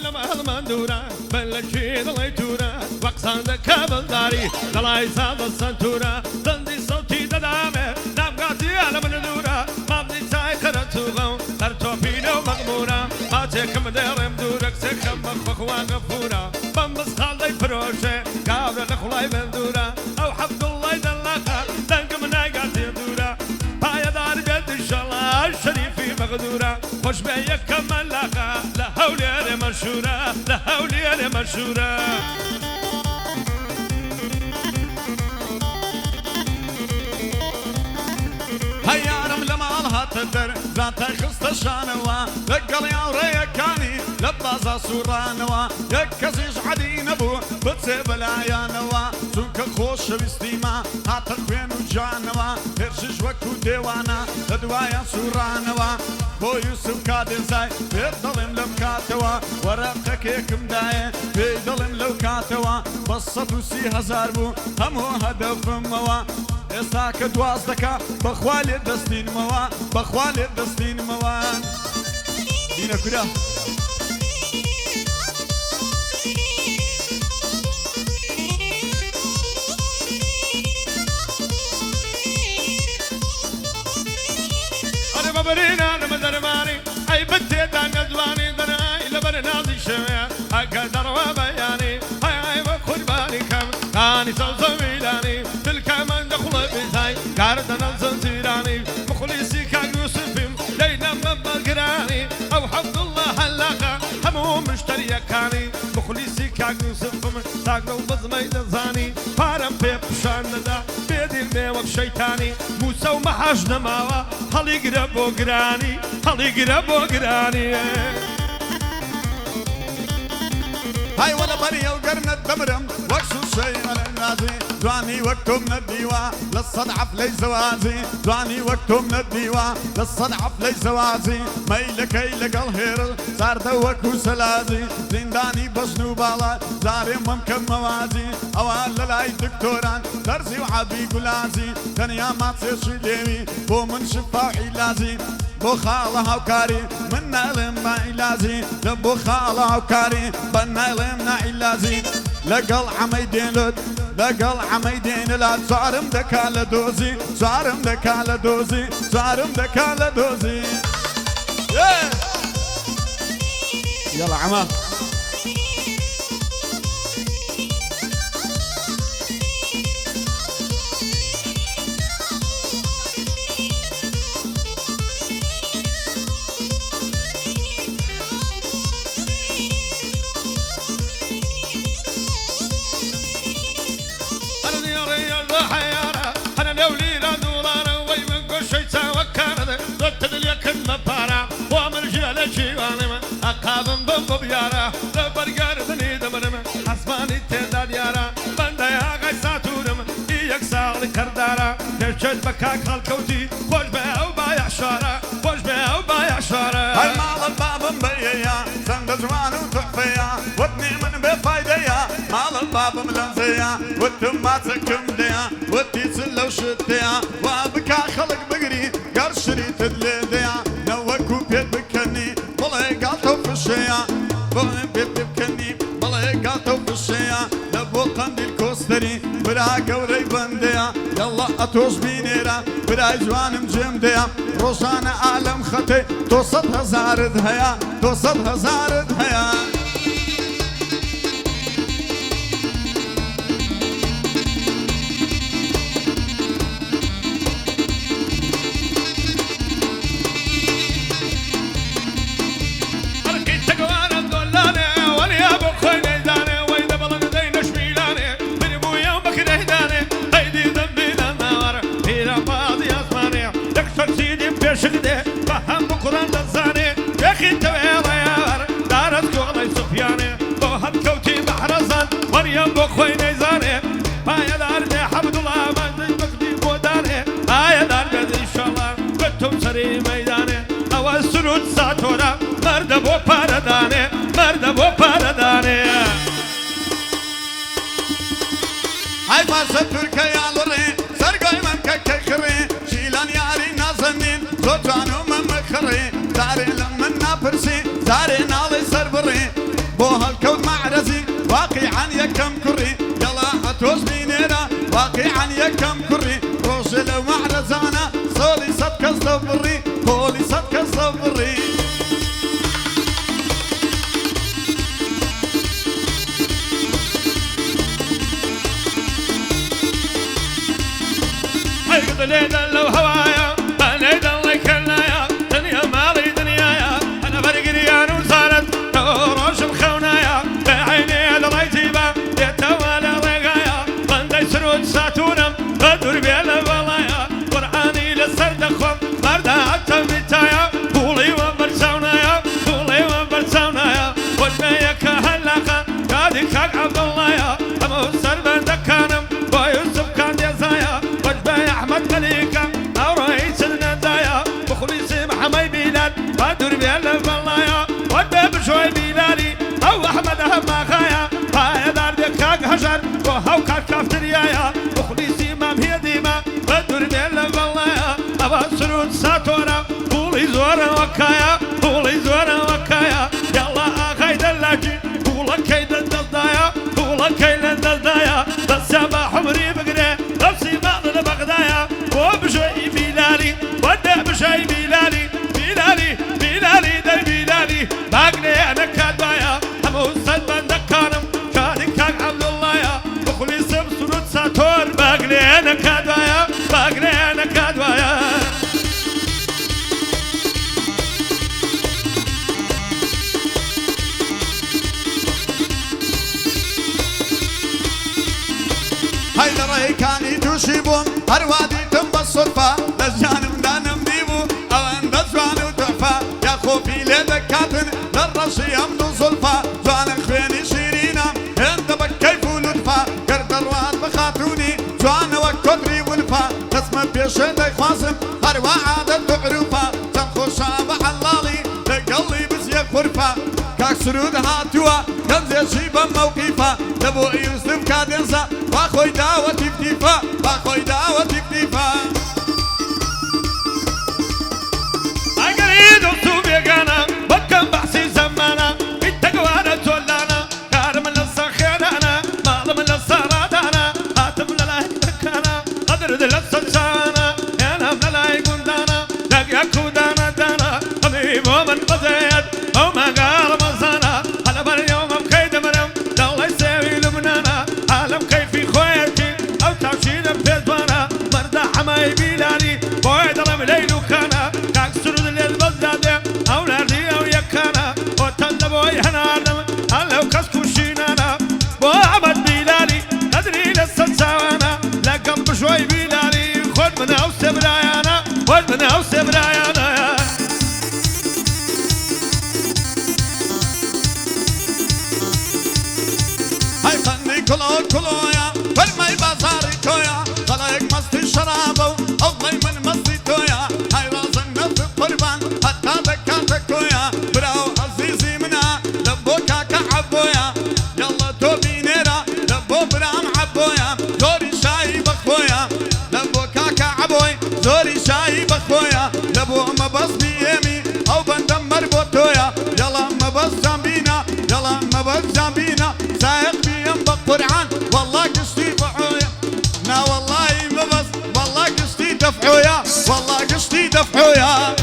لما هالمندورة بلشي ضليتورة وقصان كابل داري دلاي صاد السنتورة دندي صوتي ددامه نبقاتي على مندورة ما بدي تاي خرطوغو خرطو بينو مغمورة ما تكم ديرم دورك سكم مخبخوا غفورة بمبس خالدي فروشة قابل نخلاي مندورة او حفظ الله يدلقها دنك من ايقاتي دورة بايا دار بيد الشلا الشريفي مغدورة خوش بيا كمال لقا لا هولي انا مشهورة لا هولي انا مشهورة هيارم لما الله تدر ذات خصت شانوا لقل يا ريكاني لبازا سورانوا يكزيش عدي نبو بتسيب العيانوا سوك خوش بستيما هاتر خوين وجانوا هرشش وكو ديوانا لدوايا سورانوا بو يوسف كادزاي بيضلم لمكاتوا ورقك يكم داي بيضلم لوكاتوا بصتو سي هزار بو همو هدف موا إساك دوازدكا بخوالي دستين موا بخوالي دستين موان دينا كده أنا ببرينا أنا مدرباني أي بديت أنا دواني دناي لبرنازي شوية أقدر وبياني هاي بخد بالي كم كاني سوزميلاني تلك من دخل بزاي قاردنا الزنزيراني مخلصي كان يوسفهم لينا مبالقراني أو حفظ الله هلاقا همو مشتري كاني مخلصي كان يوسفهم ساقنا وبزمي لزاني فارم بيب شاندا بيدي الميوك شيطاني موسى ومحاجنا ماوا هلي قربو قراني هلي قربو قراني هاي ولا بريا وقرن الدمرم وكسو الشيء على النازي دواني وقتو من الديوا للصدعف لي زوازي دواني وقتو من الديوا للصدعف لي زوازي ميلك ايلك الهيرل صار دوك وسلازي زنداني بشنو بالا زاري ممكن موازي اوال للاي دكتوران درسي وعبي قلازي دنيا ما تصير شليوي بو من شفا وعلازي بو خالها وكاري من نعلم علازي لبو خالها وكاري بنعلم علازي لقل عميدين لد لقل عميدين لد صارم دكال دوزي صارم دكال دوزي صارم دكال دوزي يلا عما أقابم بمبو بيارا لبرقار دني دمرم أسماني تنداد يارا بندايا غيساتورم إياك ساغلي كردارا نشد بكاك هالكوتي خوش بها وبايع شارا خوش بها وبايع شارا هالمال الباب مبيا سند زمان وتحفيا ودني من بفايديا مال الباب ملنزيا ودم ما تكم ديا ودي تسلو شتيا وابكا خلق بقري قرشري تدليديا نوكو بيت بكني بلاي قالتو في الشيا بلاي بيت بكني بلاي قالتو في الشيا لبو قنديل كوستري برا قوري بنديا يلا اتوش بينيرا برا جوانم جمديا روشان عالم خطي توصد هزار دهيا توصد هزار دهيا شقده فهم بقران دزاني ياخي تويلا يار دارت قولي سفياني بوهد كوتي محرزان مريم بخوي نيزاني هاي دار حمد الله مجدي مقدي بوداني هاي دار ان شاء الله بتم سري ميداني اول سرود ساتورا مرد بو بارداني مرد بو بارداني هاي فارس تركيا لوري سرقاي من ككري شيلان ياري نازنين زوجانو من مخري داري لمن نابرسي داري نالي سربري واقعا يكم كري روشل ومعرزانا صولي صدق الصبري قولي صدق الصبري حيقض ليدا لو هوايا ليدا الله يكلايا دنيا ماضي دنيايا انا فرق ريان وصارت روش مخونايا بعيني الريتيبه يتوالى رقايا بندي سرود ساتونم بدور بيلا بلايا قراني للسرد خم بردا التمتايا قولي وبرسونايا قولي وبرسونايا وجميا كهلاقه قادي كاك عبد الله يا ابو سربن دكانم ويوسف كان يزايا وجبي احمد مليكه او رئيس الندايا مخلصي محمي بلاد بدور بيلا بلايا وجبي بشوي بلالي او احمد هم خايا هاي دار دكاك هجر وهو كاك كافتريايا مخلصي مام هي ديما بدور بيلا بلايا ابو سرود ساتورا قولي زورا وكايا قولي زورا وكايا يلا اخي دلاجي قولك كيد الدلدايا قولك كيد الدلدايا السبع حمري بقري نفسي بعض البغدايا وبشوي بلالي ودا بشوي بلالي بلالي بلالي در بلالي باقلي انا كادبايا ابو سلمان دكانم كادي كاك عبد الله يا مخلص بسرود ساتور باقلي انا كادبايا باقلي انا كادبايا هاي لراي كاني توشيبون هروادي تم بالصرفة للجانب دانم ديبو او عند زوان وتحفة يا خوفي لدكاتن للرشي امدو صلفة زوان خويني شيرينا انت بكيف ولطفة قرد الرواد بخاتوني زوان وكتري ولفة تسمى بيشدي خاصم هروا عادت بعروفة تنخوشا بحلالي لقلي بزيك غرفة كاك سرود هاتوا كنزي شيبا موقفة لبو يوسف كادنسا باخوي دعوة تفتيفا باخوي دعوة تفتيفا أقريد وصوب يقانا بكم بحسي زمانا التقوانا تولانا كارم للصخيرانا معظم للصرادانا هاتم للاهي مكانا قدر للصجانا يانا ملاي قندانا دقيقو دانا دانا حبيب ومن قضيت وما قال مصانا هلا باليوم بكيد مرم دولة يساوي لبنانا عالم كيفي خويتي او تعشين بتزوانا مردا حماي بلالي بويد رم ليلو كانا كاك سرود للبزادة او ناردي او يكانا وطن بوي هنادم هلو كسكو شينانا بو عبد بلالي ادري للسلساوانا لقم بشوي بلالي خد من او سبرايانا خد من او سبرايانا هاي فني كلو كلويا فرمي بازاري تويا خلايك مستي شرابو الله من مستي تويا هاي رازن نفس قربان حتى ذكرتك تويا براو عزيزي منا لبو كاكا عبويا يلا توبي نيرا لبو برام عبويا زوري شاي بخويا لبو كاكا عبوي زوري شاي بخويا لبو مبص بيمي او بندم مربوطويا يلا مبص جنبينا يلا مبص جنبينا سايق بيم بقرعان والله قشتي دفعويا لا والله مبص والله قشتي دفعويا والله قشتي دفعويا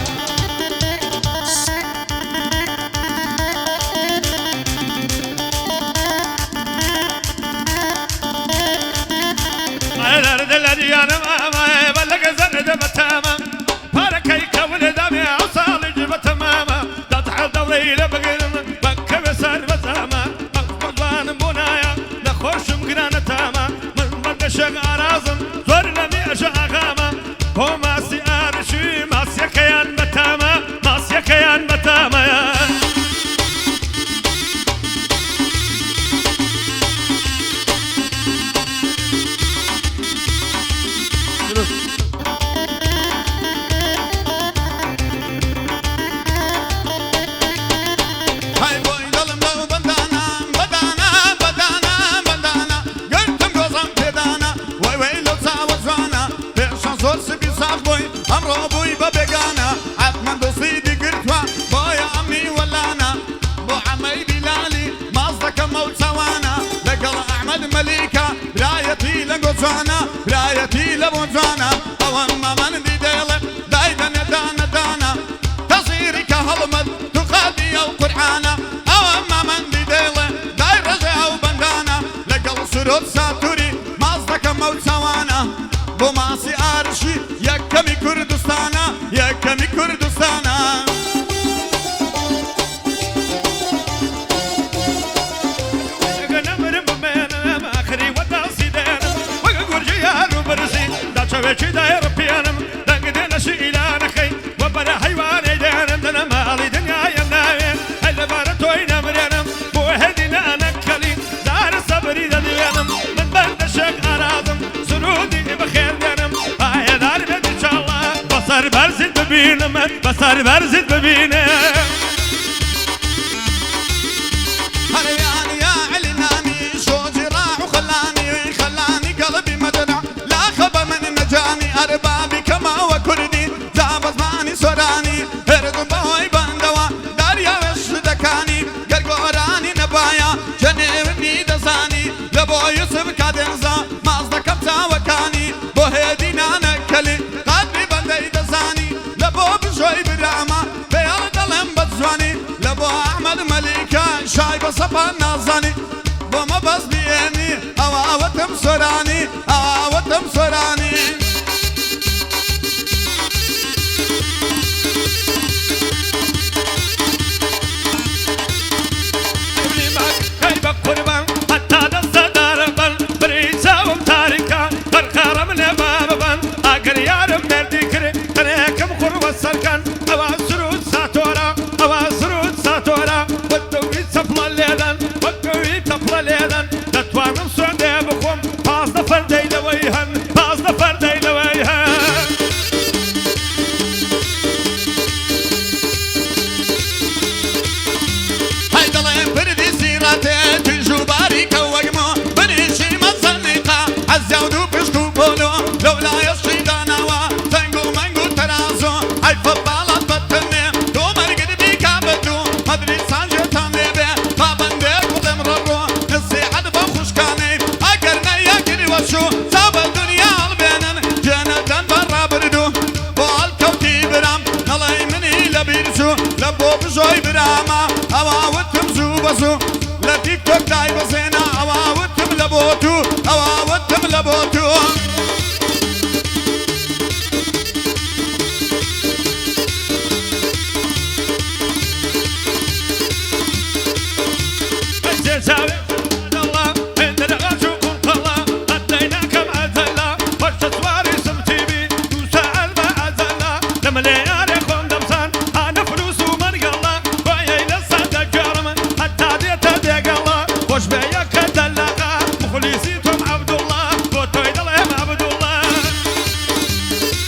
الارض الذي انا ما بلغ زرد بتاما باركيك ولد ابي اوصال جبت ماما تضحى دوري لبقرم بك بسر بزاما قضبان بنايا نخوش مقنانة تاما من مدشق ارازم زورنا ميشا غاما هو ماسي ارشي ماسي كيان بتاما ماسي كيان بتاما يا هاي بوي ظلم لو بدانا بدانا بدانا بدانا قلتم قصم تدانا وي وي لو ساوى زوانا بيشان صور سبي صاف بوي امرو بوي ببقانا عتمن بصيدي قرتوا بويا امي ولانا بو عمي بلالي مصدك موت سوانا لقل احمد مليكة برايتي لقو جوانا برايتي لبو جوانا أوما من دي ديلة دايدن دانا دانا تصيري كهلمت تقادي أو قرعانا أوما من دي ديلة داي رجع وبندانا لقل سرود ساتوري مازدك موت سوانا بوماسي أرشي يكمي كردستانا يكمي كردستانا وجه داير بيانم دقدنا شيلان خي وبر حيوان دانم دنا مالي دنيا يناوين هل بارتوينا مريانم بو هدينا نكلي دار صبري دنيانم من بند شق اراضم سرودي بخير دانم هاي دار ان شاء الله بصر برزت ببينم بصر برزت ببينم هرياني يا علناني شوجي راح وخلاني خلاني قلبي مدرع لا خبى من نجاني أربابي كما وكردي زابط ماني سوراني هرد بوي بندوا داريا وش دكاني قرقوراني نبايا جنبني دزاني لبو يوسف كادنزا مازدا كبتا وكاني بو هدينا نكلي قلبي بندي دزاني لبو بجوي براما بيال دلم بتزواني لبو أحمد مليكا شايب صفا نازاني بو ما بس بيني أواوتم سوراني أواوتم سوراني قربان حتى دصدر بل بريسا ومتاركا فرخار من بابا اگر يارم مردكر تريكم خر والسركن او سرود ساتورا او سرود ساتورا والتوقيت سفلا ليلن والتوقيت سفلا ليلن تتوانم سعودي بكم فاصل فردي لويهن فاصل فردي لويهن هاي ضلين بردي سيراتي تجوباري كوغمو بنيشي مصنقة عزاودو بشكو بولو لولا يشي داناوا تنقو منقو ترازو هاي فبالات بطني دو مرقد بيكا بدو مدري سانجي تاني بي فابندير قدم ربو نسي عدبا خوشكاني اقرنا يقري وشو ساب الدنيا البينن جنة برا بردو والكوتي برام نلاي مني لبيرسو لبو بجوي براما أواوتم زوبسو لتيك توك داي بسينا أواوتم لبوتو أواوتم لبوتو الجزاوي الله من الغاشوكم طلا أديناك مع الزلا فرشة سواري سمتيبي وساعة مع الزلا لما ليالي خون دمسان أنا فلوس ومرقلا ويا لسا جرم حتى ديتا ديقلا وش بيك دلقا مخلصيتم عبد الله وتويد الله عبد الله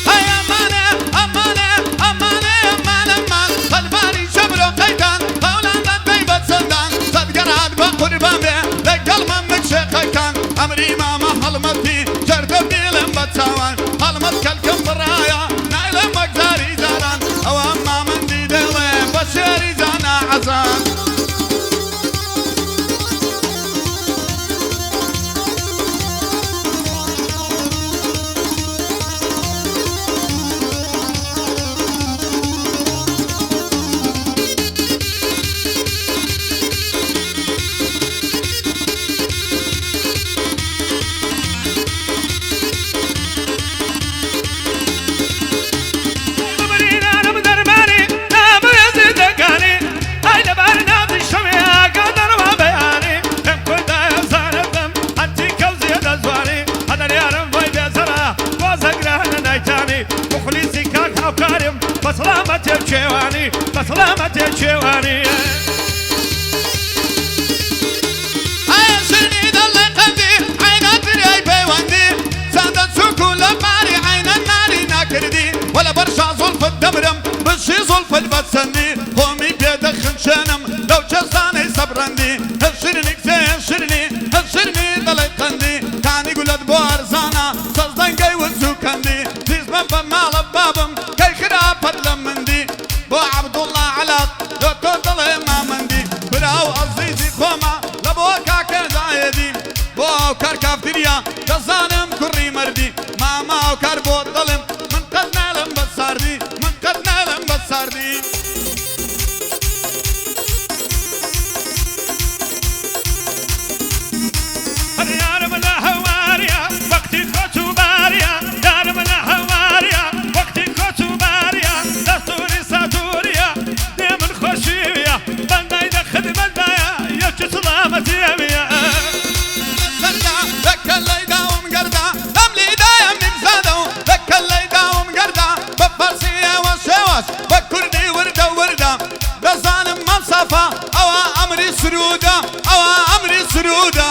هاي أمانة أمانة أمانة أمانة أمان فالباري شبرو قيدان قولان دان بيبت سندان صدقرات بقربان بي لقل ممك شيخي كان أمري ماما حلمتي جردب ديلم بتساوان حلمت كالكم برايا نايلم مقداري زاران أو أما من دي ديلم بشيري زانا عزان بسلامة الشيواني بسلامة الشيواني هاي سني دل قندي عينات رياي بيواندي سادت سكون لماري عين الناري ناكردي ولا برشا زلف الدمرم بشي زلف البسندي قومي بيدخن شنم لو جزاني صبرندي هشرني كسي هشرني دل قندي تاني قلت بوارزانا صزدن قي وزوكندي زيز بابا مال بابم كي خراب لمندي بو عبد الله علاق دكتور دل ما مندي براو عزيزي خوما لبو كاكر زايدي بو كركافتريا جزانم شرفة أو أمري سرودة أو أمري سرودة